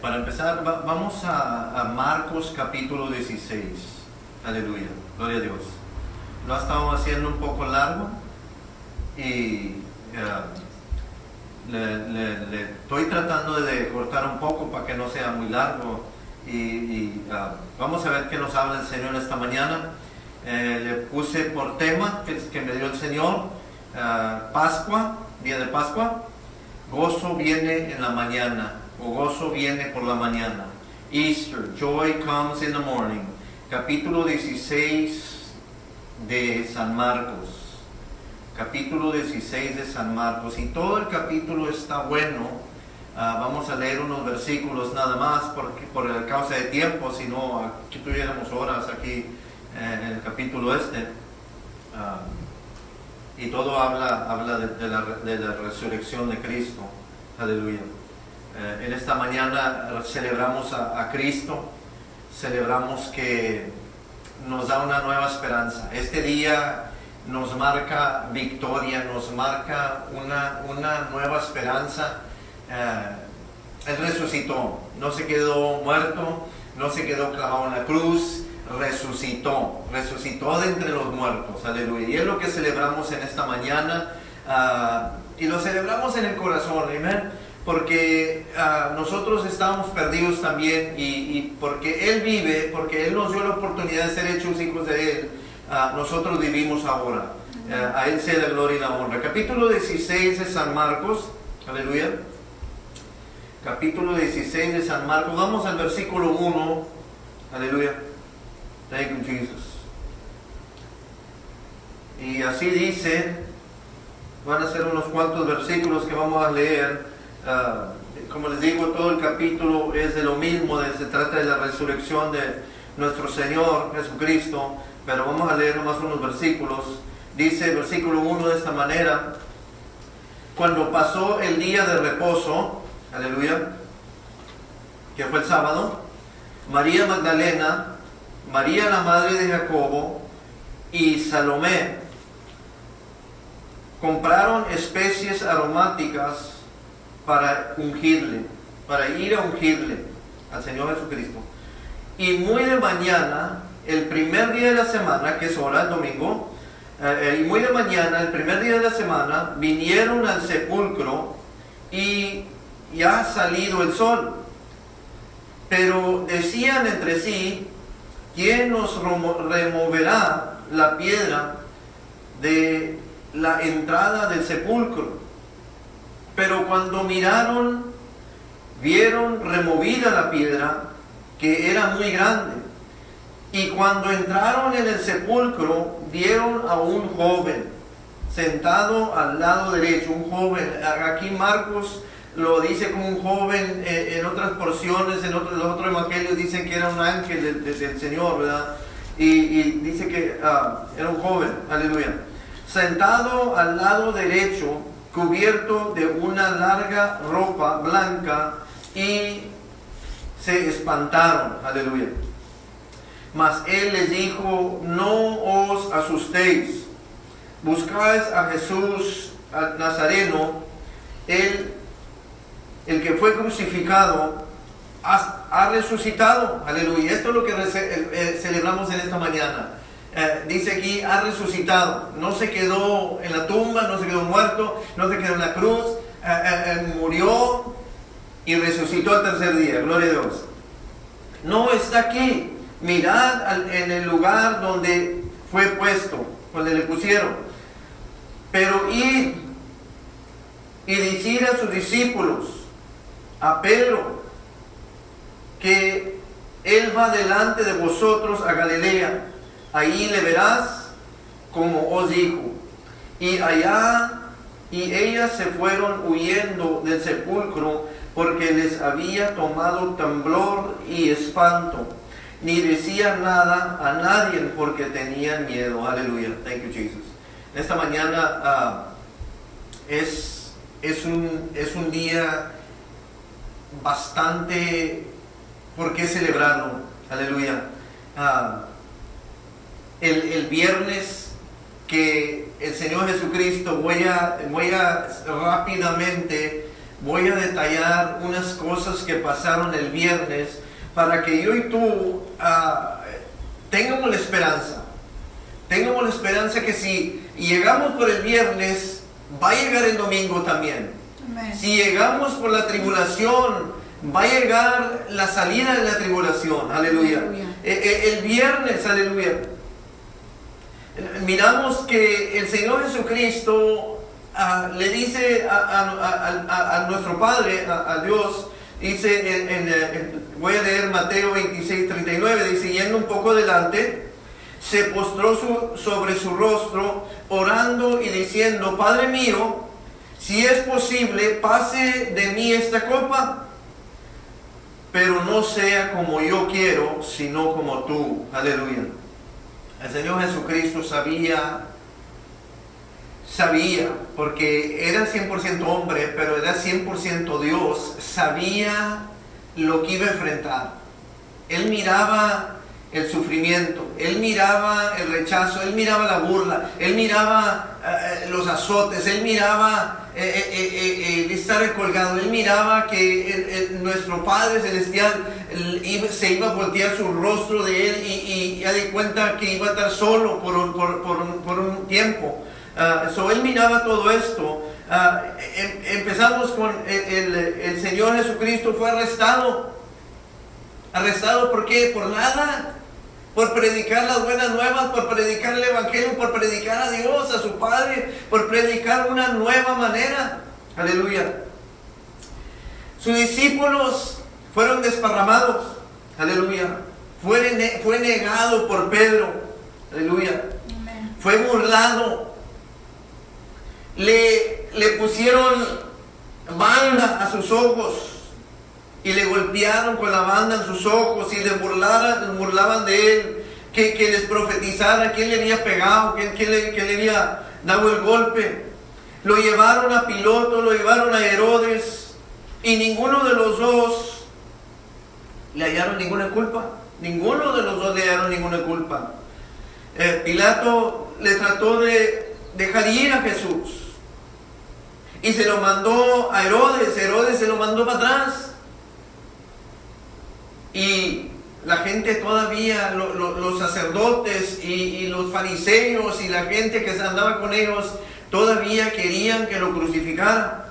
Para empezar, vamos a Marcos capítulo 16. Aleluya, gloria a Dios. Lo ha estado haciendo un poco largo y le estoy tratando de cortar un poco para que no sea muy largo. Vamos a ver qué nos habla el Señor esta mañana. Le puse por tema que me dio el Señor, Pascua, día de Pascua. Gozo viene en la mañana, o gozo viene por la mañana. Easter, joy comes in the morning. Capítulo 16 de San Marcos. Capítulo 16 de San Marcos. Y todo el capítulo está bueno. Vamos a leer unos versículos nada más por causa de tiempo, si no, aquí tuviéramos horas aquí en el capítulo y todo habla de la resurrección de Cristo. Aleluya. En esta mañana celebramos a Cristo, celebramos que nos da una nueva esperanza. Este día nos marca victoria, nos marca una nueva esperanza. Él resucitó, no se quedó muerto, no se quedó clavado en la cruz, resucitó de entre los muertos. Aleluya. Y es lo que celebramos en esta mañana, y lo celebramos en el corazón, amén, porque nosotros estamos perdidos también, y porque Él vive, porque Él nos dio la oportunidad de ser hechos hijos de Él, nosotros vivimos ahora. A Él sea la gloria y la honra. Capítulo 16 de San Marcos, aleluya. Capítulo 16 de San Marcos, vamos al versículo 1, aleluya. Thank you, Jesus. Y así dice, van a ser unos cuantos versículos que vamos a leer. Como les digo, todo el capítulo es de lo mismo, se trata de la resurrección de nuestro Señor Jesucristo, pero vamos a leer nomás unos versículos. Dice el versículo 1 de esta manera: cuando pasó el día de reposo, aleluya, que fue el sábado, María Magdalena, María la madre de Jacobo y Salomé compraron especies aromáticas para ir a ungirle al Señor Jesucristo. Y muy de mañana, el primer día de la semana, que es hora, el domingo, y muy de mañana, el primer día de la semana, vinieron al sepulcro y ya ha salido el sol. Pero decían entre sí: ¿quién nos removerá la piedra de la entrada del sepulcro? Pero cuando miraron, vieron removida la piedra, que era muy grande. Y cuando entraron en el sepulcro, vieron a un joven sentado al lado derecho. Un joven, aquí Marcos lo dice como un joven, en otras porciones, los otros evangelios dicen que era un ángel del Señor, ¿verdad? Y dice que era un joven, aleluya. Sentado al lado derecho, cubierto de una larga ropa blanca, y se espantaron, aleluya. Mas él les dijo: no os asustéis, buscáis a Jesús Nazareno, el que fue crucificado, ha resucitado, aleluya. Esto es lo que celebramos en esta mañana. Dice aquí: ha resucitado. No se quedó en la tumba, no se quedó muerto, no se quedó en la cruz, murió y resucitó al tercer día, gloria a Dios. No está aquí. Mirad en el lugar donde fue puesto, donde le pusieron. Pero id y decid a sus discípulos, a Pedro, que él va delante de vosotros a Galilea. Ahí le verás, como os dijo. Y ellas se fueron huyendo del sepulcro, porque les había tomado temblor y espanto. Ni decían nada a nadie, porque tenían miedo. Aleluya. Thank you, Jesus. Esta mañana es un día bastante por qué celebrarlo. Aleluya. El viernes que el Señor Jesucristo, voy a rápidamente voy a detallar unas cosas que pasaron el viernes para que yo y tú tengamos la esperanza. Tengamos la esperanza que si llegamos por el viernes, va a llegar el domingo también. Amén. Si llegamos por la tribulación, va a llegar la salida de la tribulación. Aleluya. El viernes, aleluya. Miramos que el Señor Jesucristo le dice a nuestro Padre, a Dios, dice, voy a leer Mateo 26:39, dice, yendo un poco adelante, se postró sobre su rostro, orando y diciendo, Padre mío, si es posible, pase de mí esta copa, pero no sea como yo quiero, sino como tú. Aleluya. El Señor Jesucristo sabía, porque era 100% hombre, pero era 100% Dios, sabía lo que iba a enfrentar. Él miraba el sufrimiento, Él miraba el rechazo, Él miraba la burla, Él miraba los azotes, Él miraba el estar colgado, Él miraba que nuestro Padre Celestial se iba a voltear su rostro de Él y ya de cuenta que iba a estar solo por un tiempo. Él miraba todo esto. Empezamos con el Señor Jesucristo fue arrestado. ¿Arrestado por qué? Por nada. Por predicar las buenas nuevas, por predicar el Evangelio, por predicar a Dios, a su Padre, por predicar una nueva manera. Aleluya. Sus discípulos fueron desparramados. Aleluya. Fue negado por Pedro. Aleluya. Amén. Fue burlado. Le pusieron banda a sus ojos y le golpearon con la banda en sus ojos y le burlaban de él, que les profetizara quién le había pegado, quién le había dado el golpe. Lo llevaron a Pilato, lo llevaron a Herodes y ninguno de los dos le hallaron ninguna culpa. Ninguno de los dos le hallaron ninguna culpa. Pilato le trató de dejar ir a Jesús y se lo mandó a Herodes. Herodes se lo mandó para atrás. Y la gente todavía, los sacerdotes y los fariseos y la gente que andaba con ellos, todavía querían que lo crucificaran.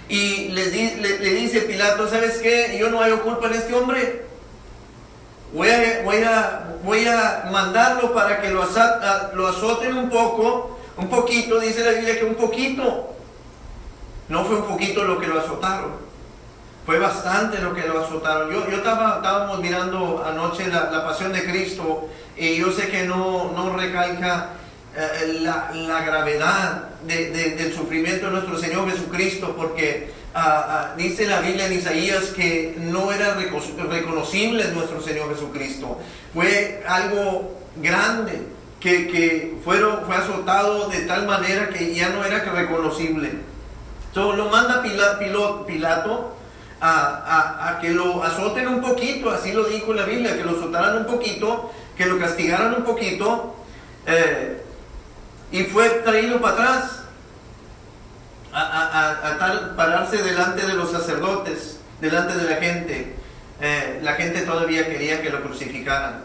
Y le dice Pilato, ¿sabes qué? Yo no hay culpa en este hombre. Voy a mandarlo para que lo azoten un poquito, dice la Biblia que un poquito. No fue un poquito lo que lo azotaron. Fue bastante lo que lo azotaron. Estábamos mirando anoche la Pasión de Cristo y yo sé que no recalca la gravedad del sufrimiento de nuestro Señor Jesucristo, porque dice la Biblia en Isaías que no era reconocible nuestro Señor Jesucristo. Fue algo grande que fue azotado de tal manera que ya no era reconocible. Lo manda Pilato a que lo azoten un poquito, así lo dijo la Biblia, que lo azotaran un poquito, que lo castigaran un poquito, y fue traído para atrás a pararse delante de los sacerdotes, delante de la gente. La gente todavía quería que lo crucificaran.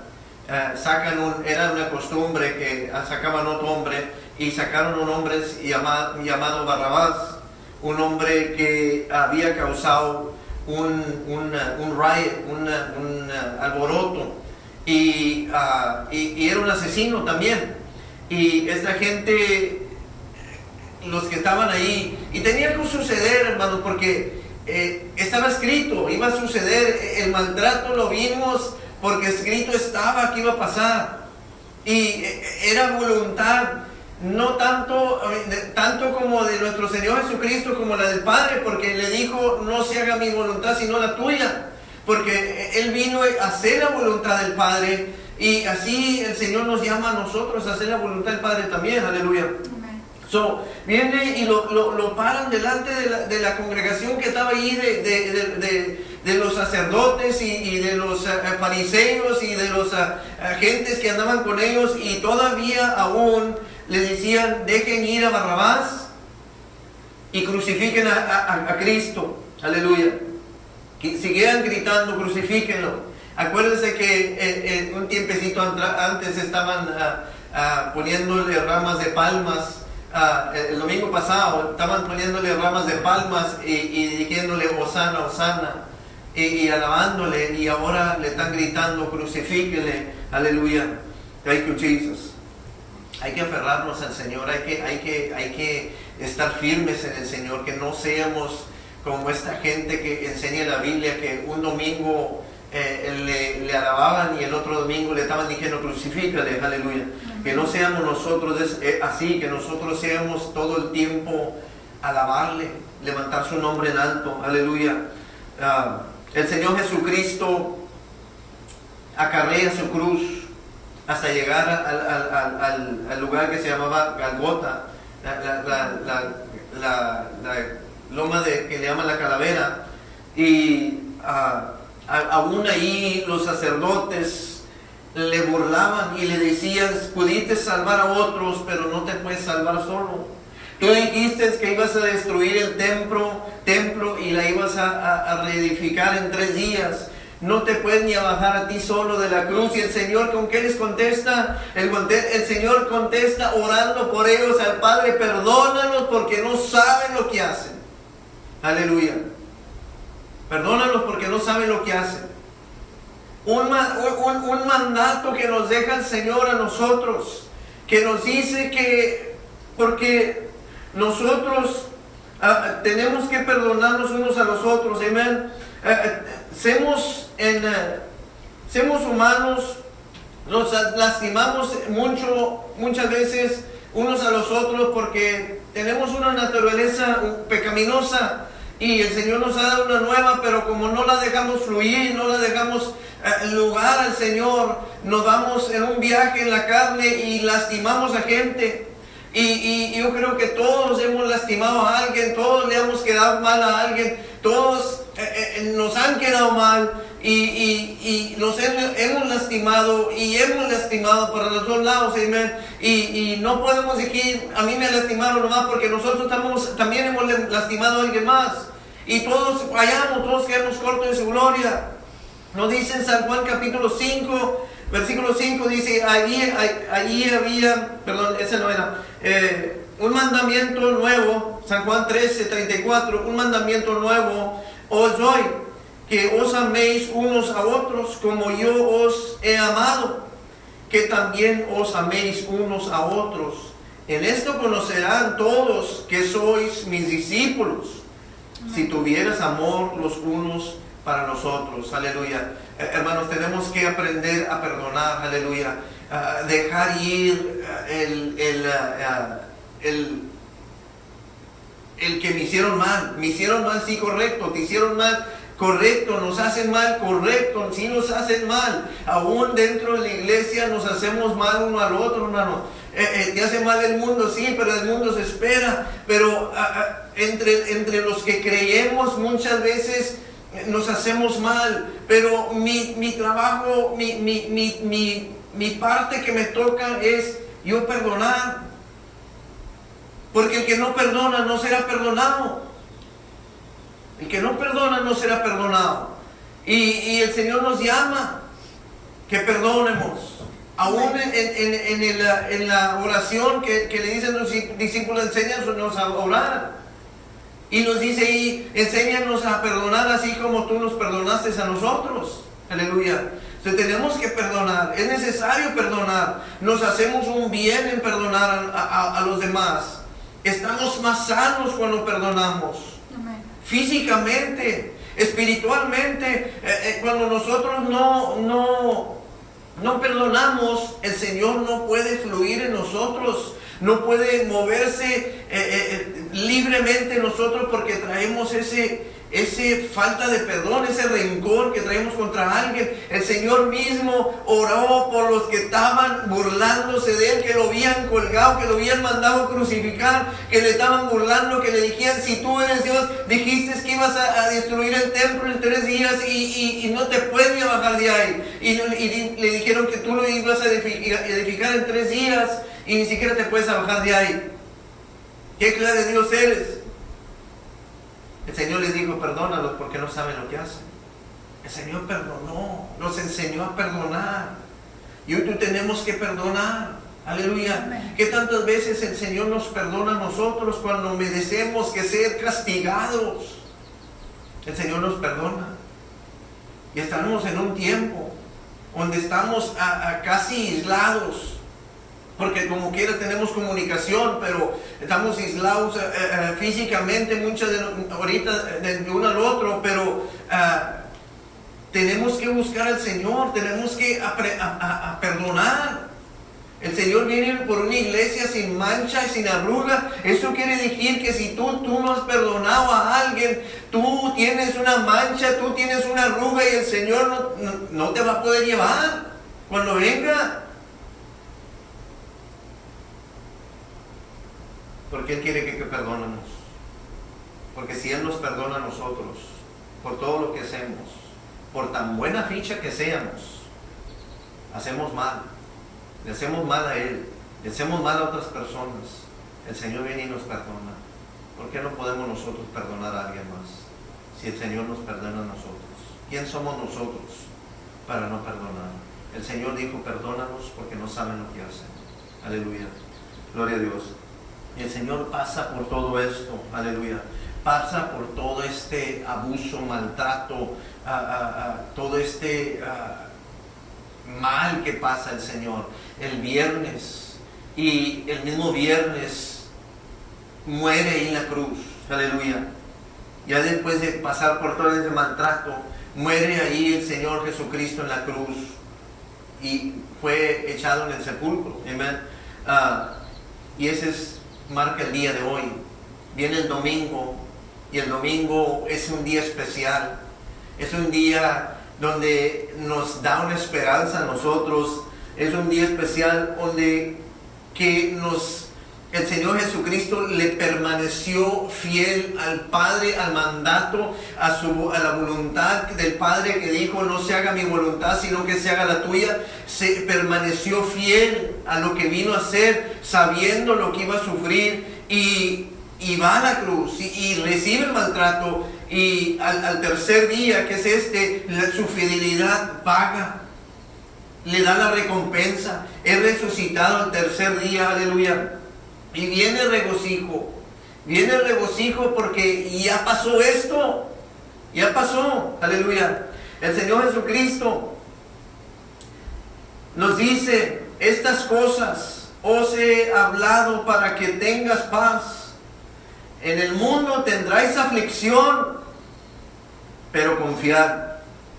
Era una costumbre que sacaban otro hombre y sacaron un hombre llamado Barrabás, un hombre que había causado un riot, un alboroto, y era un asesino también. Y esta gente, los que estaban ahí, y tenía que suceder, hermanos, porque estaba escrito, iba a suceder, el maltrato lo vimos porque escrito estaba que iba a pasar, y era voluntad. No tanto como de nuestro Señor Jesucristo como la del Padre, porque le dijo, no se haga mi voluntad sino la tuya, porque Él vino a hacer la voluntad del Padre, y así el Señor nos llama a nosotros a hacer la voluntad del Padre también. Aleluya. Viene y lo paran delante de la congregación que estaba ahí, de los sacerdotes y de los fariseos y de los agentes que andaban con ellos, y todavía aún le decían, dejen ir a Barrabás y crucifiquen a Cristo. Aleluya. Que siguieran gritando, crucifíquenlo. Acuérdense que un tiempecito antes estaban poniéndole ramas de palmas. El domingo pasado estaban poniéndole ramas de palmas y diciéndole Hosana, Hosana, y alabándole, y ahora le están gritando crucifíquele. Aleluya. Thank you, Jesus. Hay que aferrarnos al Señor, hay que estar firmes en el Señor, que no seamos como esta gente que enseña la Biblia, que un domingo le alababan y el otro domingo le estaban diciendo crucifícale. Aleluya. Que no seamos nosotros así, que nosotros seamos todo el tiempo alabarle, levantar su nombre en alto. Aleluya. El Señor Jesucristo acarrea su cruz hasta llegar al lugar que se llamaba Golgota, la loma que le llaman la calavera, y aún ahí los sacerdotes le burlaban y le decían, pudiste salvar a otros, pero no te puedes salvar solo. Tú dijiste que ibas a destruir el templo y la ibas a reedificar en 3 días. No te puedes ni a bajar a ti solo de la cruz. Y el Señor, ¿con qué les contesta? El Señor contesta orando por ellos al Padre, perdónalos porque no saben lo que hacen. Aleluya. Perdónalos porque no saben lo que hacen. Un mandato que nos deja el Señor a nosotros, que nos dice que porque nosotros tenemos que perdonarnos unos a los otros. Amén. Somos humanos, nos lastimamos muchas veces unos a los otros porque tenemos una naturaleza pecaminosa y el Señor nos ha dado una nueva, pero como no la dejamos fluir, no la dejamos lugar al Señor, nos vamos en un viaje en la carne y lastimamos a gente. Y yo creo que todos hemos lastimado a alguien, todos le hemos quedado mal a alguien, todos nos han quedado mal y nos hemos lastimado y hemos lastimado para los dos lados, amén. Y no podemos decir, a mí me lastimaron nomás porque nosotros también hemos lastimado a alguien más. Y todos fallamos, todos quedamos cortos de su gloria. Nos dice en San Juan capítulo 5, versículo 5, dice, allí había, perdón, ese no era, un mandamiento nuevo, San Juan 13, 34, un mandamiento nuevo os doy, que os améis unos a otros como yo os he amado, que también os améis unos a otros. En esto conocerán todos que sois mis discípulos, si tuvieras amor los unos para los otros. Aleluya. Hermanos, tenemos que aprender a perdonar. Aleluya. Dejar ir el que me hicieron mal, sí, correcto, te hicieron mal, correcto, nos hacen mal, correcto, sí nos hacen mal. Aún dentro de la iglesia nos hacemos mal uno al otro, hermano. Te hace mal el mundo, sí, pero el mundo se espera. Pero entre los que creemos muchas veces nos hacemos mal. Pero mi trabajo, mi parte que me toca es yo perdonar. Porque el que no perdona no será perdonado. El que no perdona no será perdonado. Y el Señor nos llama que perdonemos. Aún en la oración que le dicen los discípulos, enséñanos a orar. Y nos dice ahí, enséñanos a perdonar así como tú nos perdonaste a nosotros. Aleluya. Entonces tenemos que perdonar, es necesario perdonar. Nos hacemos un bien en perdonar a los demás. Estamos más sanos cuando perdonamos. Amén. Físicamente, espiritualmente, cuando nosotros no perdonamos, el Señor no puede fluir en nosotros, no puede moverse libremente en nosotros porque traemos ese falta de perdón, ese rencor que traemos contra alguien. El Señor mismo oró por los que estaban burlándose de Él, que lo habían colgado, que lo habían mandado crucificar, que le estaban burlando, que le dijeran, si tú eres Dios, dijiste que ibas a destruir el templo en 3 días y no te puedes bajar de ahí. Y le dijeron que tú lo ibas a edificar en 3 días y ni siquiera te puedes bajar de ahí. ¿Qué clase de Dios eres? El Señor les dijo, perdónalos porque no saben lo que hacen. El Señor perdonó, nos enseñó a perdonar. Y hoy tú tenemos que perdonar. Aleluya. Amén. ¿Qué tantas veces el Señor nos perdona a nosotros cuando merecemos que ser castigados? El Señor nos perdona. Y estamos en un tiempo donde estamos casi aislados. Porque como quiera tenemos comunicación, pero estamos aislados físicamente, ahorita de uno al otro, pero tenemos que buscar al Señor, tenemos que perdonar. El Señor viene por una iglesia sin mancha y sin arruga. Eso quiere decir que si tú no has perdonado a alguien, tú tienes una mancha, tú tienes una arruga y el Señor no te va a poder llevar cuando venga. Porque Él quiere que perdonemos. Porque si Él nos perdona a nosotros por todo lo que hacemos, por tan buena ficha que seamos, hacemos mal. Le hacemos mal a Él, le hacemos mal a otras personas. El Señor viene y nos perdona. ¿Por qué no podemos nosotros perdonar a alguien más? Si el Señor nos perdona a nosotros. ¿Quién somos nosotros para no perdonar? El Señor dijo, perdónalos porque no saben lo que hacen. Aleluya. Gloria a Dios. Y el Señor pasa por todo esto. Aleluya. Pasa por todo este abuso, maltrato, todo este mal que pasa el Señor. El viernes, y el mismo viernes muere ahí en la cruz. Aleluya. Ya después de pasar por todo ese maltrato, muere ahí el Señor Jesucristo en la cruz y fue echado en el sepulcro. Amén. Y ese marca el día de hoy. Viene el domingo, y el domingo es un día especial. Es un día donde nos da una esperanza a nosotros. Es un día especial donde el Señor Jesucristo le permaneció fiel al Padre, al mandato, a la voluntad del Padre que dijo, no se haga mi voluntad, sino que se haga la tuya. Se permaneció fiel a lo que vino a hacer, sabiendo lo que iba a sufrir, y va a la cruz y recibe el maltrato, y al tercer día, que es su fidelidad paga. Le da la recompensa. Es resucitado al tercer día. Aleluya. Y viene el regocijo. Viene el regocijo porque ya pasó esto. Ya pasó. Aleluya. El Señor Jesucristo nos dice, estas cosas os he hablado para que tengas paz. En el mundo tendráis aflicción, pero confiad,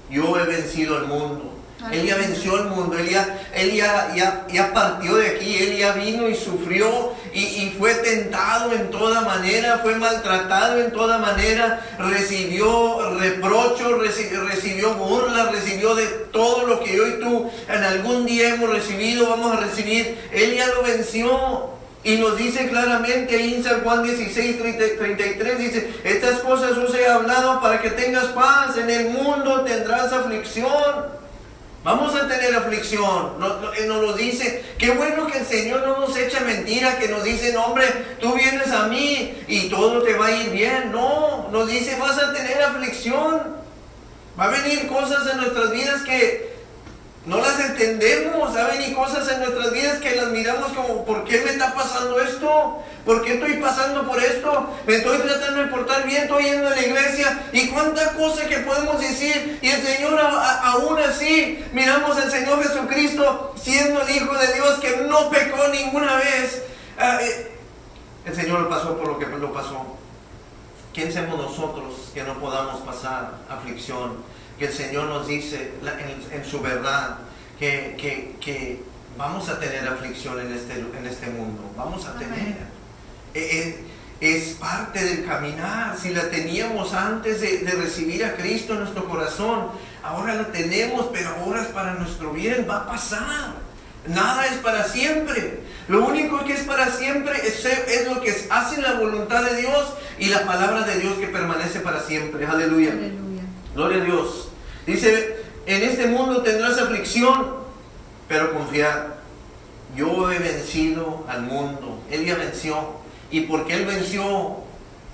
yo he vencido al mundo. Él ya venció al mundo, él ya partió de aquí, Él ya vino y sufrió y fue tentado en toda manera, fue maltratado en toda manera, recibió reprochos, recibió burlas, recibió de todo lo que yo y tú en algún día hemos recibido, vamos a recibir. Él ya lo venció. Y nos dice claramente ahí en San Juan 16, 33, dice, estas cosas os he hablado para que tengas paz. En el mundo tendrás aflicción. Vamos a tener aflicción. Nos lo dice. Qué bueno que el Señor no nos echa mentira, que nos dice, no, hombre, tú vienes a mí y todo te va a ir bien. No, nos dice, vas a tener aflicción. Va a venir cosas en nuestras vidas que no las entendemos. Va a venir cosas en nuestras vidas que las miramos como, ¿por qué me está pasando esto? ¿Por qué estoy pasando por esto? Me estoy tratando de portar bien, estoy yendo a la iglesia. Y cuánta cosa que podemos decir. Y el Señor aún así, miramos al Señor Jesucristo, siendo el Hijo de Dios que no pecó ninguna vez. El Señor lo pasó por lo que lo pasó. ¿Quién somos nosotros que no podamos pasar aflicción? Que el Señor nos dice en su verdad que vamos a tener aflicción en este mundo. Vamos a tener. Es parte del caminar. Si la teníamos antes de recibir a Cristo en nuestro corazón, ahora la tenemos, pero ahora es para nuestro bien. Va a pasar. Nada es para siempre. Lo único que es para siempre es lo que hace la voluntad de Dios y la palabra de Dios que permanece para siempre. Aleluya. Aleluya. Gloria a Dios. Dice, en este mundo tendrás aflicción, pero confiad, yo he vencido al mundo. Él ya venció. Y porque Él venció,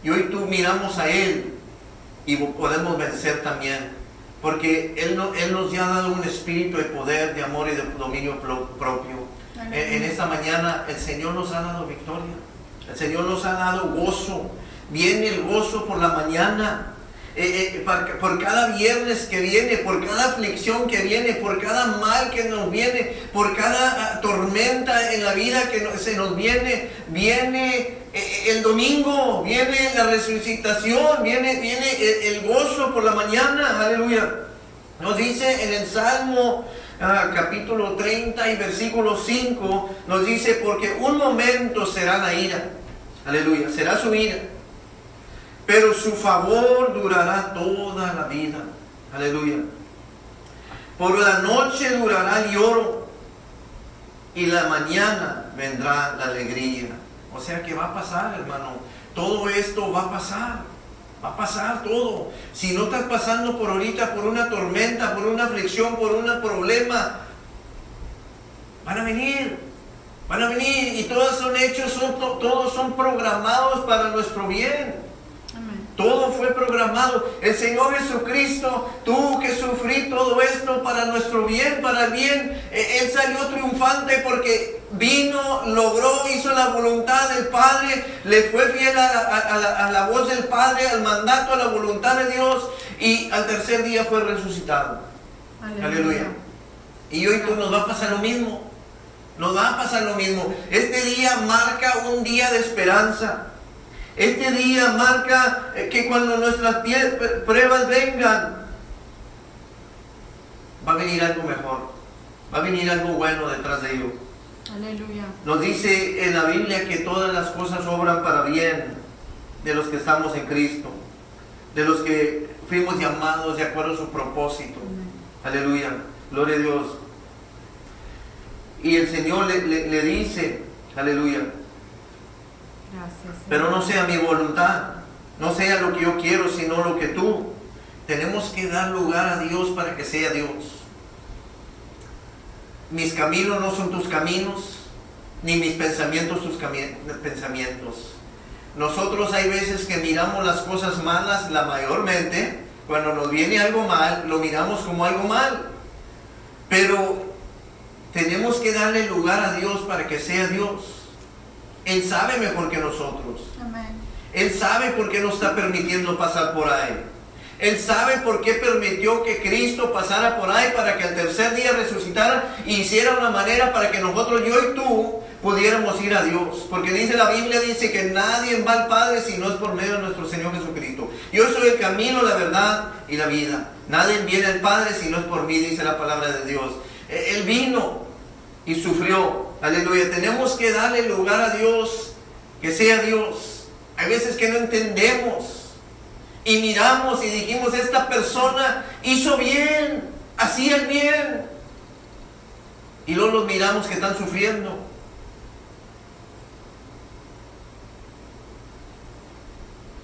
y hoy tú miramos a Él, y podemos vencer también, porque Él nos ha dado un espíritu de poder, de amor y de dominio propio. En esta mañana el Señor nos ha dado victoria, el Señor nos ha dado gozo. Viene el gozo por la mañana, por cada viernes que viene, por cada aflicción que viene, por cada mal que nos viene, por cada tormenta en la vida que se nos viene. Viene el domingo, viene la resucitación, viene el gozo por la mañana. Aleluya. Nos dice en el Salmo capítulo 30 y versículo 5, nos dice: porque un momento será la ira, aleluya, será su ira, pero su favor durará toda la vida, aleluya. Por la noche durará el lloro, y la mañana vendrá la alegría. O sea que va a pasar, hermano, todo esto va a pasar todo. Si no estás pasando por ahorita por una tormenta, por una aflicción, por un problema, van a venir, y todos son hechos, todos son programados para nuestro bien. Amén. Todo fue programado. El Señor Jesucristo tuvo que sufrir todo esto para nuestro bien, para el bien. Él salió triunfante porque vino, logró, hizo la voluntad del Padre, le fue fiel a la voz del Padre, al mandato, a la voluntad de Dios, y al tercer día fue resucitado. Aleluya. Y hoy nos va a pasar lo mismo. Nos va a pasar lo mismo. Este día marca un día de esperanza. Este día marca que cuando nuestras pruebas vengan, va a venir algo mejor. Va a venir algo bueno detrás de ello. Aleluya. Nos dice en la Biblia que todas las cosas obran para bien de los que estamos en Cristo, de los que fuimos llamados de acuerdo a su propósito. Amén. Aleluya. Gloria a Dios. Y el Señor le dice, aleluya, gracias, pero no sea mi voluntad, no sea lo que yo quiero, sino lo que tú. Tenemos que dar lugar a Dios para que sea Dios. Mis caminos no son tus caminos, ni mis pensamientos tus pensamientos. Nosotros hay veces que miramos las cosas malas, la mayormente, cuando nos viene algo mal, lo miramos como algo mal. Pero tenemos que darle lugar a Dios para que sea Dios. Él sabe mejor que nosotros. Amén. Él sabe por qué nos está permitiendo pasar por ahí. Él sabe por qué permitió que Cristo pasara por ahí, para que al tercer día resucitara y hiciera una manera para que nosotros, yo y tú, pudiéramos ir a Dios. Porque dice la Biblia, dice que nadie va al Padre si no es por medio de nuestro Señor Jesucristo. Yo soy el camino, la verdad y la vida. Nadie viene al Padre si no es por mí, dice la palabra de Dios. Él vino y sufrió. Aleluya. Tenemos que darle lugar a Dios, que sea Dios. Hay veces que no entendemos y miramos y dijimos: esta persona hizo bien, hacía el bien, y luego los miramos que están sufriendo.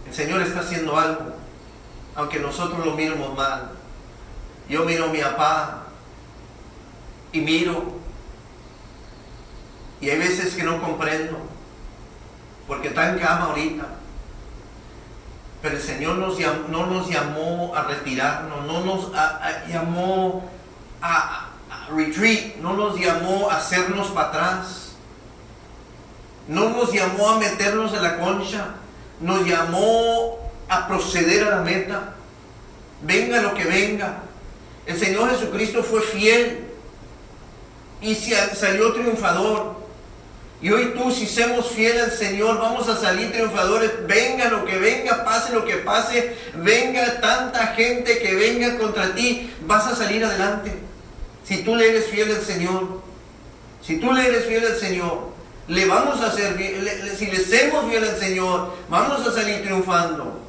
El Señor está haciendo algo, aunque nosotros lo miremos mal. Yo miro a mi papá y miro, y hay veces que no comprendo, porque está en cama ahorita. Pero el Señor no nos llamó a retirarnos, no nos llamó a retreat, no nos llamó a hacernos para atrás, no nos llamó a meternos en la concha, nos llamó a proceder a la meta, venga lo que venga. El Señor Jesucristo fue fiel y salió triunfador. Y hoy tú, si somos fieles al Señor, vamos a salir triunfadores. Venga lo que venga, pase lo que pase, venga tanta gente que venga contra ti, vas a salir adelante. Si tú le eres fiel al Señor, si tú le eres fiel al Señor, le vamos a hacer, si le somos fiel al Señor, vamos a salir triunfando.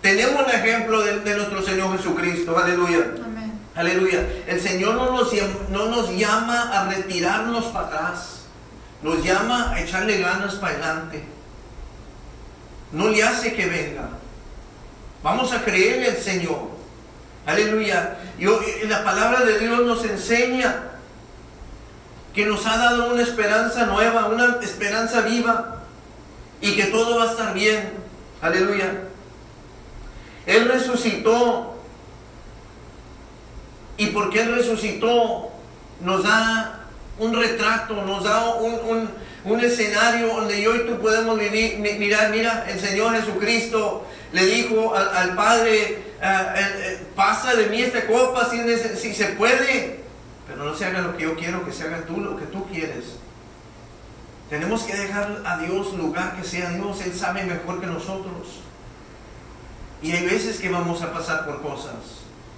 Tenemos el ejemplo de nuestro Señor Jesucristo. Aleluya. Amén. Aleluya. El Señor no nos llama a retirarnos para atrás. Nos llama a echarle ganas para adelante. No le hace que venga. Vamos a creerle al Señor. Aleluya. La palabra de Dios nos enseña que nos ha dado una esperanza nueva, una esperanza viva, y que todo va a estar bien. Aleluya. Él resucitó. Y porque Él resucitó, nos da un retrato, nos da un escenario donde yo y tú podemos vivir. Mira, el Señor Jesucristo le dijo al Padre, pasa de mí esta copa si se puede, pero no se haga lo que yo quiero, que se haga tú lo que tú quieres. Tenemos que dejar a Dios lugar que sea Dios. Él sabe mejor que nosotros. Y hay veces que vamos a pasar por cosas.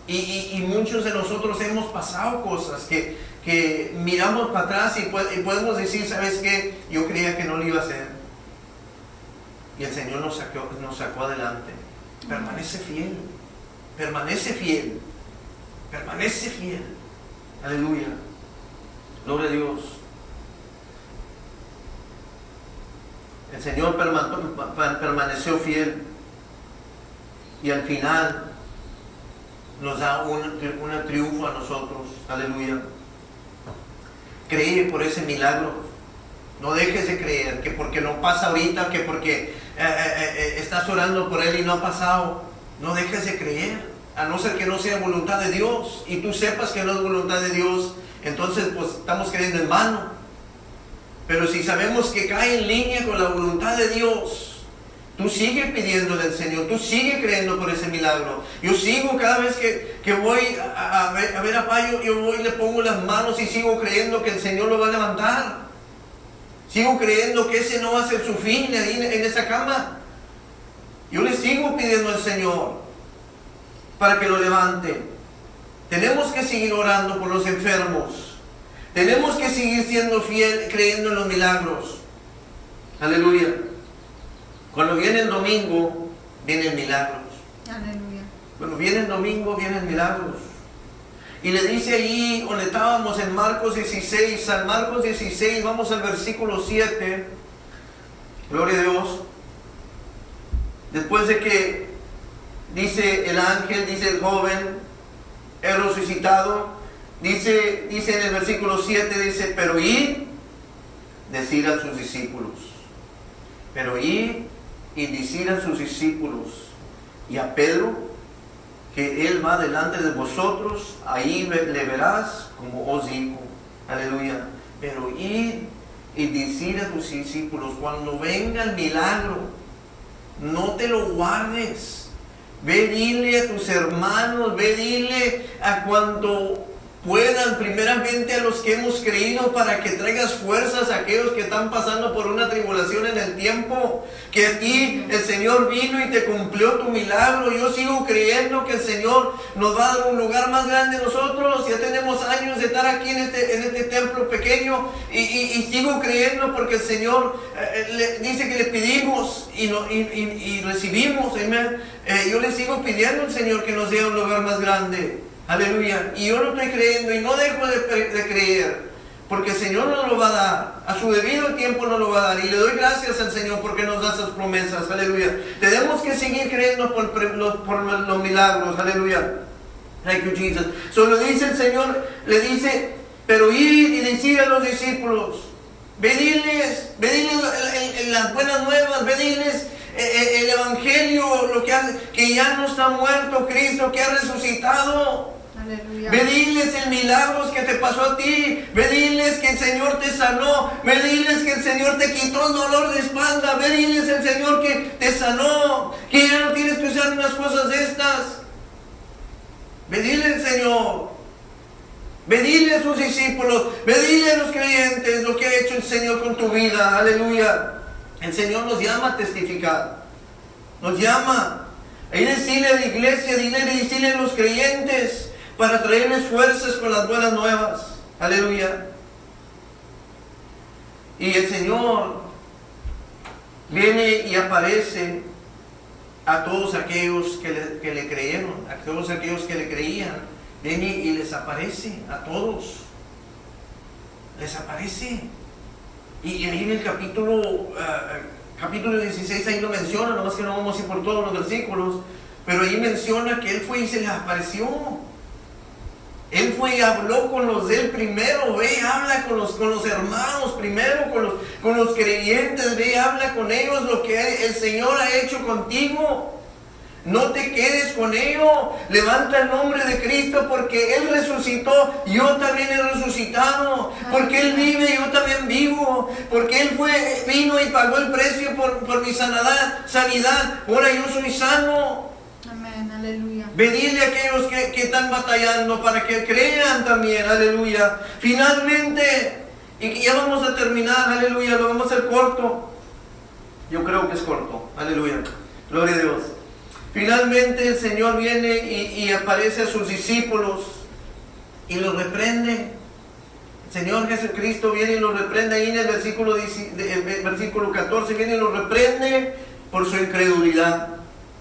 Y muchos de nosotros hemos pasado cosas que miramos para atrás y podemos decir, ¿sabes qué? Yo creía que no lo iba a hacer. Y el Señor nos sacó adelante. Permanece fiel. Permanece fiel. Permanece fiel. Aleluya. Gloria a Dios. El Señor permaneció fiel. Y al final nos da un triunfo a nosotros. Aleluya. Cree por ese milagro. No dejes de creer que porque no pasa ahorita, que porque estás orando por Él y no ha pasado. No dejes de creer. A no ser que no sea voluntad de Dios y tú sepas que no es voluntad de Dios, entonces pues estamos creyendo en vano. Pero si sabemos que cae en línea con la voluntad de Dios, tú sigues pidiéndole al Señor, tú sigues creyendo por ese milagro. Yo sigo cada vez que voy a ver a Payo, yo voy y le pongo las manos y sigo creyendo que el Señor lo va a levantar. Sigo creyendo que ese no va a ser su fin en esa cama. Yo le sigo pidiendo al Señor para que lo levante. Tenemos que seguir orando por los enfermos. Tenemos que seguir siendo fiel, creyendo en los milagros. Aleluya. Cuando viene el domingo, vienen milagros. Aleluya. Cuando viene el domingo, vienen milagros. Y le dice allí, donde estábamos en Marcos 16, San Marcos 16, vamos al versículo 7. Gloria a Dios. Después de que dice el ángel, dice el joven, he resucitado, dice en el versículo 7, dice, pero id, decir a sus discípulos. Pero id y decir a sus discípulos y a Pedro que Él va delante de vosotros, ahí le verás como os dijo. Aleluya. Pero id y decir a tus discípulos, cuando venga el milagro, no te lo guardes. Ve, dile a tus hermanos, ve, dile a cuanto puedan, primeramente a los que hemos creído, para que traigas fuerzas a aquellos que están pasando por una tribulación en el tiempo, que aquí el Señor vino y te cumplió tu milagro. Yo sigo creyendo que el Señor nos va a dar un lugar más grande a nosotros. Ya tenemos años de estar aquí en este templo pequeño y sigo creyendo porque el Señor dice que le pedimos y recibimos. Yo le sigo pidiendo al Señor que nos dé un lugar más grande. Aleluya. Y yo no estoy creyendo y no dejo de creer, porque el Señor nos lo va a dar. A su debido tiempo nos lo va a dar. Y le doy gracias al Señor porque nos da sus promesas. Aleluya. Tenemos que seguir creyendo por los milagros. Aleluya. Thank you, Jesus. Solo dice el Señor, le dice, pero id y decid a los discípulos. Vedíles las buenas nuevas, vedíles el evangelio, lo que ya no está muerto Cristo, que ha resucitado. Aleluya. Ve, diles el milagro que te pasó a ti. Ve, diles que el Señor te sanó. Ve, diles que el Señor te quitó el dolor de espalda. Ve, diles el Señor que te sanó, que ya no tienes que usar unas cosas de estas. Ve, dile al Señor. Ve, dile a sus discípulos. Ve, dile a los creyentes lo que ha hecho el Señor con tu vida. Aleluya. El Señor nos llama a testificar. Nos llama. Y decirle a la iglesia, decirle a los creyentes, para traerles fuerzas con las buenas nuevas. Aleluya. Y el Señor viene y aparece a todos aquellos que le creyeron, a todos aquellos que le creían. Viene y les aparece a todos. Les aparece. Y ahí en el capítulo 16 ahí lo menciona, nomás que no vamos a ir por todos los versículos, pero ahí menciona que Él fue y se les apareció. Él fue y habló con los de Él primero. Ve, habla con los hermanos primero, con los creyentes. Ve, habla con ellos lo que el Señor ha hecho contigo. No te quedes con ello. Levanta el nombre de Cristo, porque Él resucitó, yo también he resucitado. Porque Él vive, yo también vivo. Porque Él vino y pagó el precio por mi sanidad. Ahora yo soy sano. Amén, aleluya. Venidle a aquellos que están batallando para que crean también, aleluya. Finalmente, y ya vamos a terminar, aleluya, lo vamos a hacer corto. Yo creo que es corto, aleluya. Gloria a Dios. Finalmente el Señor viene y aparece a sus discípulos y los reprende. El Señor Jesucristo viene y los reprende ahí en el versículo 14, viene y los reprende por su incredulidad,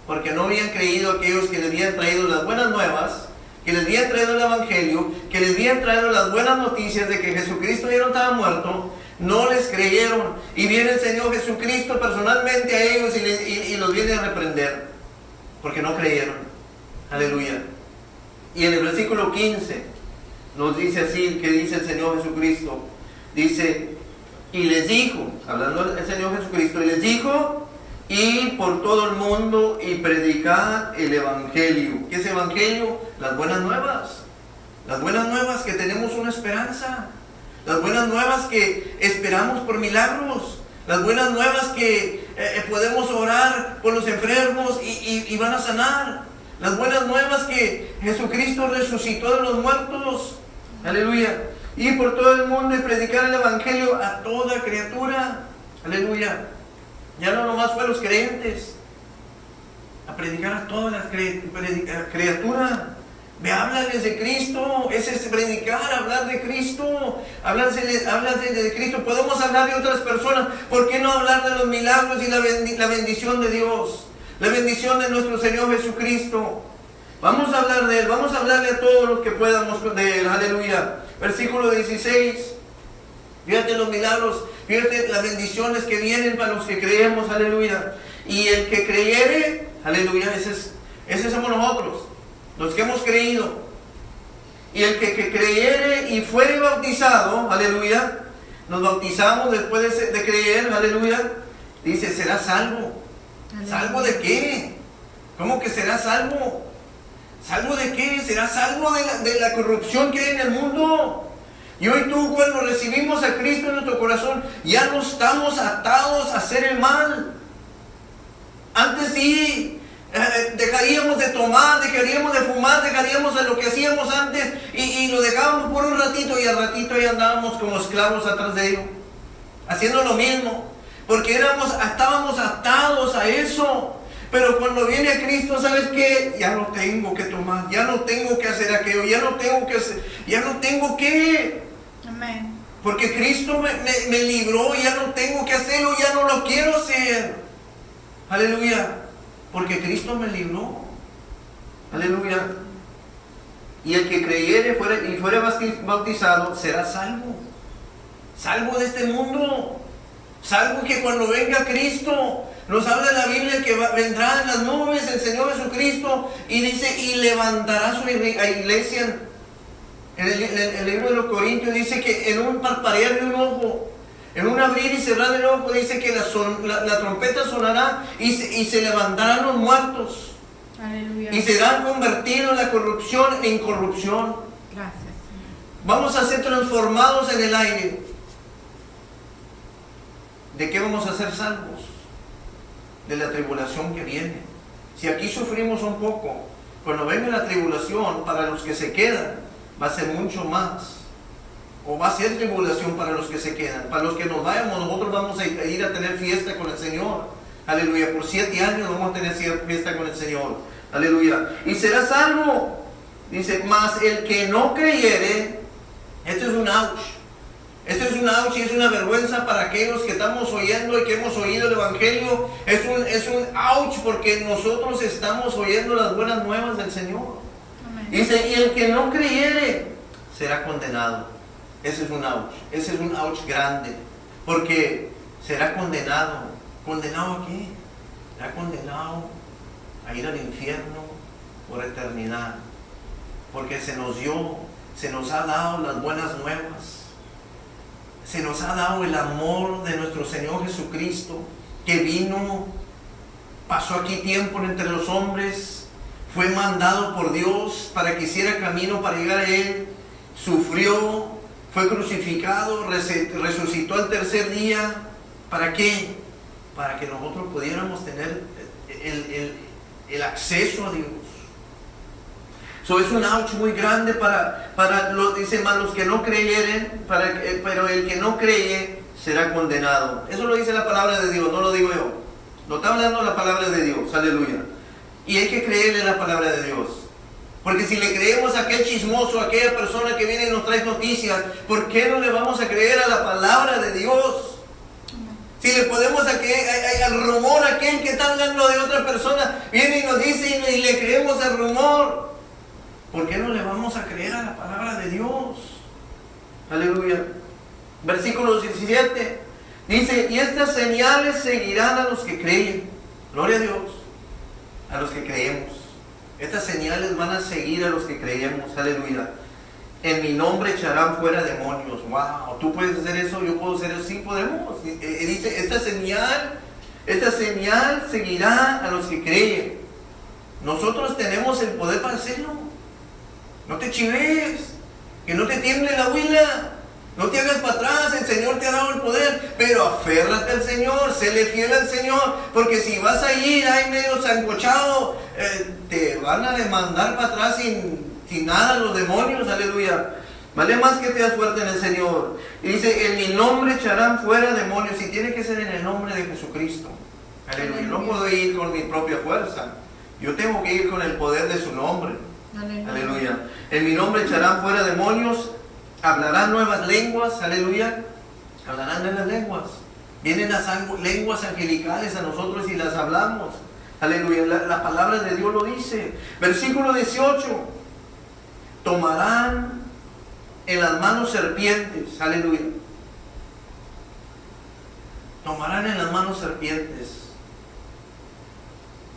porque no habían creído aquellos que les habían traído las buenas nuevas, que les habían traído el Evangelio, que les habían traído las buenas noticias de que Jesucristo ya no estaba muerto. No les creyeron, y viene el Señor Jesucristo personalmente a ellos y los viene a reprender, porque no creyeron. Aleluya. Y en el versículo 15 nos dice así, que dice el Señor Jesucristo, dice, y les dijo, hablando el Señor Jesucristo, y les dijo, y por todo el mundo y predicad el Evangelio. ¿Qué es Evangelio? Las buenas nuevas. Las buenas nuevas, que tenemos una esperanza. Las buenas nuevas que esperamos por milagros. Las buenas nuevas que podemos orar por los enfermos y van a sanar. Las buenas nuevas que Jesucristo resucitó de los muertos. Aleluya. Y por todo el mundo y predicar el Evangelio a toda criatura. Aleluya. Ya no nomás fue a los creyentes, a predicar a toda la criatura. Ve, háblales de Cristo. Ese es predicar, hablar de Cristo. Hablas de Cristo. Podemos hablar de otras personas. ¿Por qué no hablar de los milagros y la bendición de Dios? La bendición de nuestro Señor Jesucristo. Vamos a hablar de Él. Vamos a hablarle a todos los que podamos de Él. Aleluya. Versículo 16. Fíjate los milagros. Fíjate las bendiciones que vienen para los que creemos. Aleluya. Y el que creyere, aleluya, ese somos nosotros, los que hemos creído. Y el que creyere y fuere bautizado, aleluya, nos bautizamos después de creer, aleluya, dice, será salvo. Aleluya. ¿Salvo de qué? ¿Cómo que será salvo? ¿Salvo de qué? Será salvo de la corrupción que hay en el mundo. Y hoy tú, cuando recibimos a Cristo en nuestro corazón, ya no estamos atados a hacer el mal. Antes sí, dejaríamos de tomar, dejaríamos de fumar, dejaríamos de lo que hacíamos antes y lo dejábamos por un ratito, y al ratito ya andábamos como esclavos atrás de ello, haciendo lo mismo, porque estábamos atados a eso. Pero cuando viene a Cristo, ¿sabes qué? Ya no tengo que tomar, ya no tengo que hacer aquello, ya no tengo que. Amén. Porque Cristo me libró, ya no tengo que hacerlo, ya no lo quiero hacer. Aleluya. Porque Cristo me libró. Aleluya. Y el que creyere y fuere bautizado será salvo. Salvo de este mundo. Salvo que cuando venga Cristo, nos habla la Biblia que vendrá en las nubes el Señor Jesucristo y dice, y levantará su iglesia. En el libro de los Corintios dice que en un parpadear de un ojo, en un abrir y cerrar del ojo, dice que la trompeta sonará y se levantarán los muertos. Aleluya. Y serán convertidos la corrupción en incorrupción. Gracias, Señor. Vamos a ser transformados en el aire. ¿De qué vamos a ser salvos? De la tribulación que viene. Si aquí sufrimos un poco, cuando venga la tribulación, para los que se quedan, va a ser mucho más. O va a ser tribulación para los que se quedan. Para los que nos vayamos, nosotros vamos a ir a tener fiesta con el Señor. Aleluya. Por 7 años vamos a tener fiesta con el Señor. Aleluya. Y será salvo. Dice, mas el que no creyere, esto es un ouch. Esto es un ouch y es una vergüenza para aquellos que estamos oyendo y que hemos oído el Evangelio. Es un ouch porque nosotros estamos oyendo las buenas nuevas del Señor. Amén. Dice, y el que no creyere será condenado. Ese es un ouch. Ese es un ouch grande. Porque será condenado. ¿Condenado a qué? Será condenado a ir al infierno por eternidad. Porque se nos ha dado las buenas nuevas. Se nos ha dado el amor de nuestro Señor Jesucristo, que vino pasó aquí tiempo entre los hombres, fue mandado por Dios para que hiciera camino para llegar a Él, sufrió, fue crucificado, resucitó al tercer día. ¿Para qué? Para que nosotros pudiéramos tener el acceso a Dios. Es un ouch muy grande dice más los que no creyeren, pero el que no creye será condenado. Eso lo dice la palabra de Dios, no lo digo yo. Lo está hablando la palabra de Dios, aleluya. Y hay que creerle la palabra de Dios. Porque si le creemos a aquel chismoso, a aquella persona que viene y nos trae noticias, ¿por qué no le vamos a creer a la palabra de Dios? Si le podemos al rumor, aquel que está hablando de otra persona, viene y nos dice y le creemos al rumor, ¿por qué no le vamos a creer a la palabra de Dios? Aleluya. Versículo 17 dice: y estas señales seguirán a los que creen. Gloria a Dios, a los que creemos. Estas señales van a seguir a los que creemos. Aleluya. En mi nombre echarán fuera demonios. Wow, tú puedes hacer eso, yo puedo hacer eso. Sí, podemos. Dice: esta señal seguirá a los que creen. Nosotros tenemos el poder para hacerlo. No te chives, que no te tiemble la huila, no te hagas para atrás. El Señor te ha dado el poder, pero aférrate al Señor, séle fiel al Señor, porque si vas a ir ahí medio zancochado, te van a demandar para atrás sin nada los demonios. Aleluya. Vale más que te das fuerte en el Señor. Y dice: en mi nombre echarán fuera demonios. Y tiene que ser en el nombre de Jesucristo. Aleluya. No puedo ir con mi propia fuerza, yo tengo que ir con el poder de su nombre. Aleluya. En mi nombre echarán fuera demonios, hablarán nuevas lenguas. Aleluya. Hablarán de las lenguas. Vienen las lenguas angelicales a nosotros y las hablamos. Aleluya. La palabra de Dios lo dice. Versículo 18: tomarán en las manos serpientes. Aleluya. Tomarán en las manos serpientes.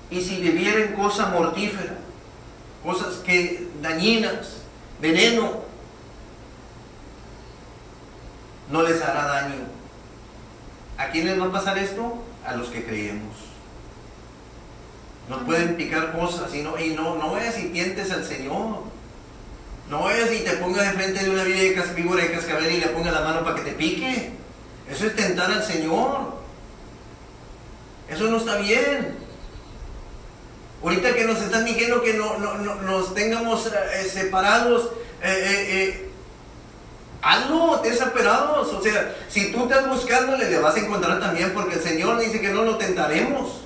Y si bebieren cosa mortífera, cosas dañinas, veneno, no les hará daño. ¿A quién les va a pasar esto? A los que creemos. Nos pueden picar cosas y no vayas y tientes al Señor. No vayas y te pongas enfrente de una víbora de cascabel y le pongas la mano para que te pique. Eso es tentar al Señor. Eso no está bien. Ahorita que nos están diciendo que no nos tengamos separados, hazlo, te separados. O sea, si tú estás buscándole, le vas a encontrar también, porque el Señor dice que no lo tentaremos.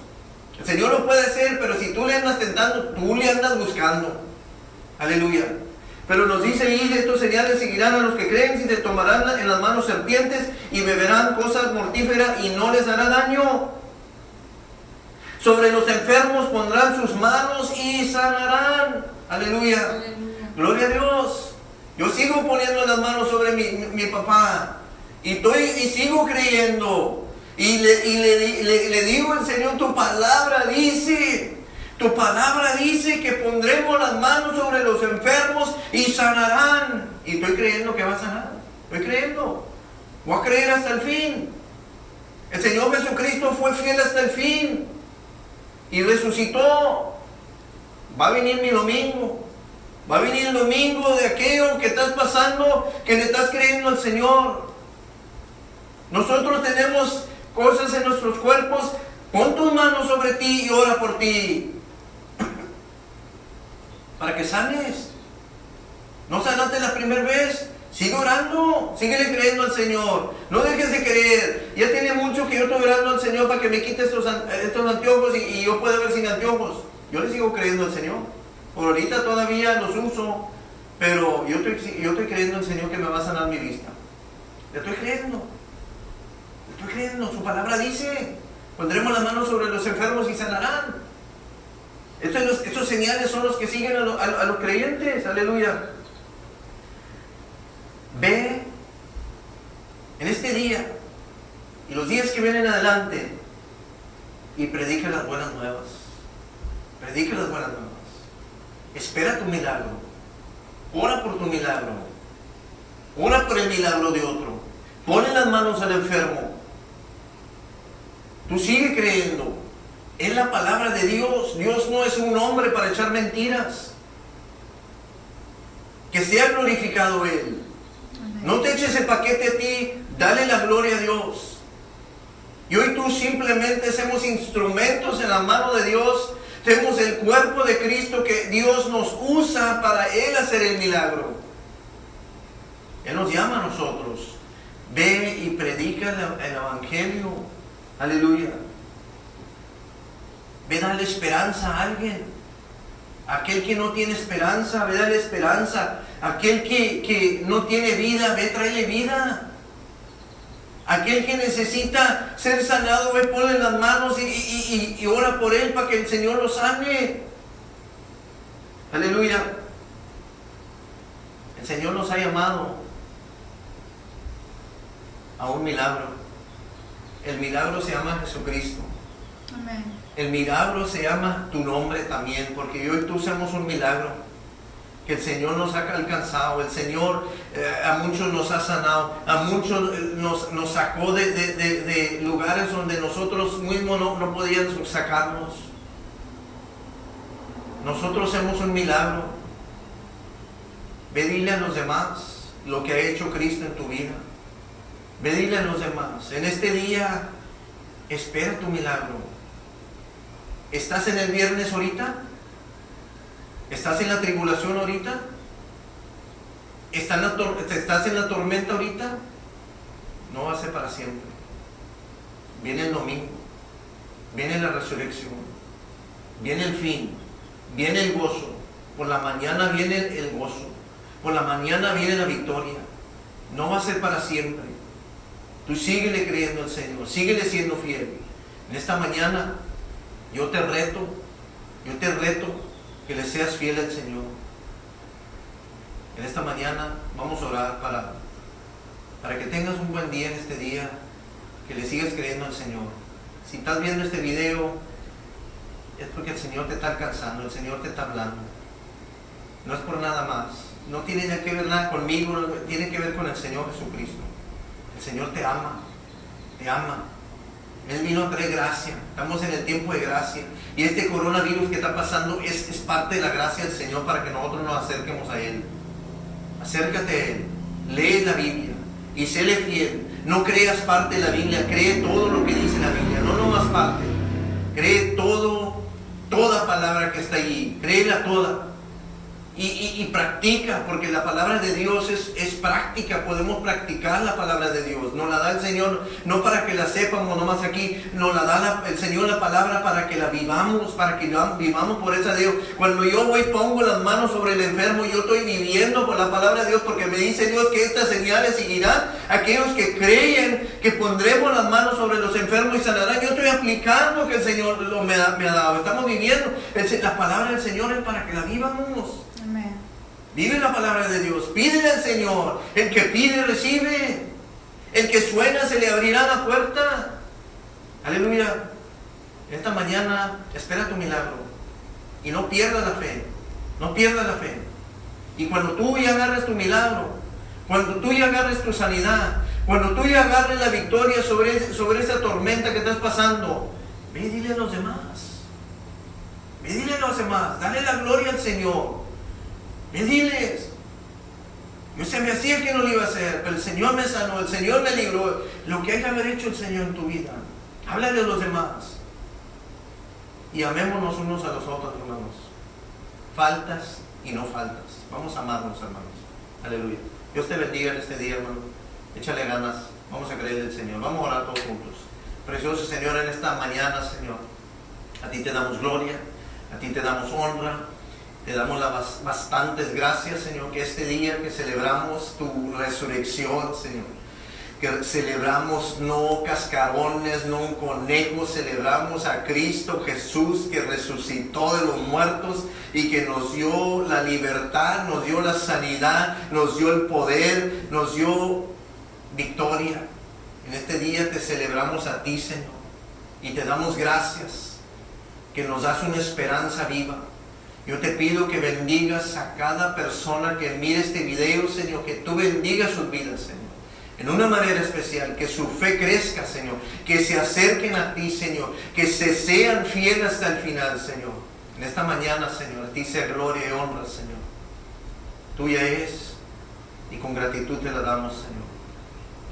El Señor lo puede hacer, pero si tú le andas tentando, tú le andas buscando. Aleluya. Pero nos dice: y estos señales seguirán a los que creen, si te tomarán en las manos serpientes y beberán cosas mortíferas y no les hará daño. Sobre los enfermos pondrán sus manos y sanarán. Aleluya. Aleluya. Gloria a Dios. Yo sigo poniendo las manos sobre mi papá y sigo creyendo. Y le digo al Señor: tu palabra dice que pondremos las manos sobre los enfermos y sanarán. Y estoy creyendo que va a sanar. Estoy creyendo. Voy a creer hasta el fin. El Señor Jesucristo fue fiel hasta el fin y resucitó. Va a venir mi domingo. Va a venir el domingo de aquello que estás pasando, que le estás creyendo al Señor. Nosotros tenemos cosas en nuestros cuerpos. Pon tus manos sobre ti y ora por ti, para que sanes. No sanaste la primera vez, sigue orando, síguele creyendo al Señor. No dejes de creer. Ya tiene mucho que yo estoy orando al Señor para que me quite estos anteojos y yo pueda ver sin anteojos. Yo le sigo creyendo al Señor. Por ahorita todavía los uso, pero yo estoy creyendo al Señor que me va a sanar mi vista. Le estoy creyendo. Su palabra dice: pondremos las manos sobre los enfermos y sanarán. Estos señales son los que siguen a los creyentes. Aleluya. Ve en este día y los días que vienen adelante y predica las buenas nuevas. Predica las buenas nuevas. Espera tu milagro. Ora por tu milagro. Ora por el milagro de otro. Pon las manos al enfermo. Tú sigue creyendo. Es la palabra de Dios. Dios no es un hombre para echar mentiras. Que sea glorificado Él. Amén. No te eches el paquete a ti, dale la gloria a Dios. Y hoy tú simplemente somos instrumentos en la mano de Dios. Somos el cuerpo de Cristo que Dios nos usa para Él hacer el milagro. Él nos llama a nosotros. Ve y predica el Evangelio. Aleluya. Ve, dale esperanza a alguien. Aquel que no tiene esperanza, ve, dale esperanza. Aquel que no tiene vida, ve, tráele vida. Aquel que necesita ser sanado, ve, ponle las manos y ora por él para que el Señor lo sane. Aleluya. El Señor nos ha llamado a un milagro. El milagro se llama Jesucristo. Amén. El milagro se llama tu nombre también, porque yo y tú somos un milagro que el Señor nos ha alcanzado. El Señor a muchos nos ha sanado, a muchos nos sacó de lugares donde nosotros mismos no podíamos sacarnos. Nosotros somos un milagro. Ve, dile a los demás lo que ha hecho Cristo en tu vida. Ve, dile a los demás. En este día, espera tu milagro. ¿Estás en el viernes ahorita? ¿Estás en la tribulación ahorita? ¿Estás en la tormenta ahorita? No va a ser para siempre. Viene el domingo. Viene la resurrección. Viene el fin. Viene el gozo. Por la mañana viene el gozo. Por la mañana viene la victoria. No va a ser para siempre. Tú síguele creyendo al Señor. Síguele siendo fiel. En esta mañana yo te reto que le seas fiel al Señor. En esta mañana vamos a orar para que tengas un buen día en este día, que le sigas creyendo al Señor. Si estás viendo este video, es porque el Señor te está alcanzando, el Señor te está hablando. No es por nada más. No tiene que ver nada conmigo, no tiene que ver con el Señor Jesucristo. El Señor te ama, te ama. Él vino a traer gracia. Estamos en el tiempo de gracia. Y este coronavirus que está pasando es parte de la gracia del Señor para que nosotros nos acerquemos a Él. Acércate a Él. Lee la Biblia y séle fiel. No creas parte de la Biblia. Cree todo lo que dice la Biblia. No nomás parte. Cree toda palabra que está allí. Créela toda. Y practica, porque la palabra de Dios es práctica. Podemos practicar la palabra de Dios. Nos la da el Señor, no para que la sepamos nomás aquí. Nos la da el Señor la palabra para que la vivamos, para que vivamos por esa Dios. Cuando yo voy pongo las manos sobre el enfermo, yo estoy viviendo por la palabra de Dios, porque me dice Dios que estas señales seguirán aquellos que creen, que pondremos las manos sobre los enfermos y sanarán. Yo estoy aplicando que el Señor me ha dado. Estamos viviendo. La palabra del Señor es para que la vivamos. Amén. Vive la palabra de Dios. Pídele al Señor. El que pide, recibe. El que suena, se le abrirá la puerta. Aleluya. Esta mañana espera tu milagro. Y no pierdas la fe. No pierdas la fe. Y cuando tú ya agarres tu milagro, cuando tú ya agarres tu sanidad, cuando tú ya agarres la victoria sobre esa tormenta que estás pasando, ve y dile a los demás. Ve y dile a los demás. Dale la gloria al Señor. Me diles, yo se me hacía que no lo iba a hacer, pero el Señor me sanó, el Señor me libró. Lo que haya haber hecho el Señor en tu vida, háblale a los demás y amémonos unos a los otros, hermanos. Faltas y no faltas, vamos a amarnos, hermanos. Aleluya. Dios te bendiga en este día, hermano. Échale ganas, vamos a creer al Señor, vamos a orar todos juntos. Precioso Señor, en esta mañana, Señor, a ti te damos gloria, a ti te damos honra. Te damos las bastantes gracias, Señor, que este día que celebramos tu resurrección, Señor, que celebramos no cascarones, no un conejo, celebramos a Cristo Jesús que resucitó de los muertos y que nos dio la libertad, nos dio la sanidad, nos dio el poder, nos dio victoria. En este día te celebramos a ti, Señor, y te damos gracias que nos das una esperanza viva. Yo te pido que bendigas a cada persona que mire este video, Señor, que tú bendigas sus vidas, Señor. en una manera especial, que su fe crezca, Señor, que se acerquen a ti, Señor, que se sean fieles hasta el final, Señor. En esta mañana, Señor, a ti sea gloria y honra, Señor. Tuya es, y con gratitud te la damos, Señor,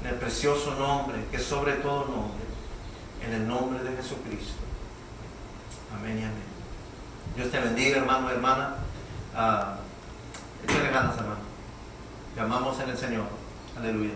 en el precioso nombre, que es sobre todo nombre, en el nombre de Jesucristo. Amén y amén. Dios te bendiga, hermano, hermana. Échale ganas, hermano. Te amamos en el Señor. Aleluya.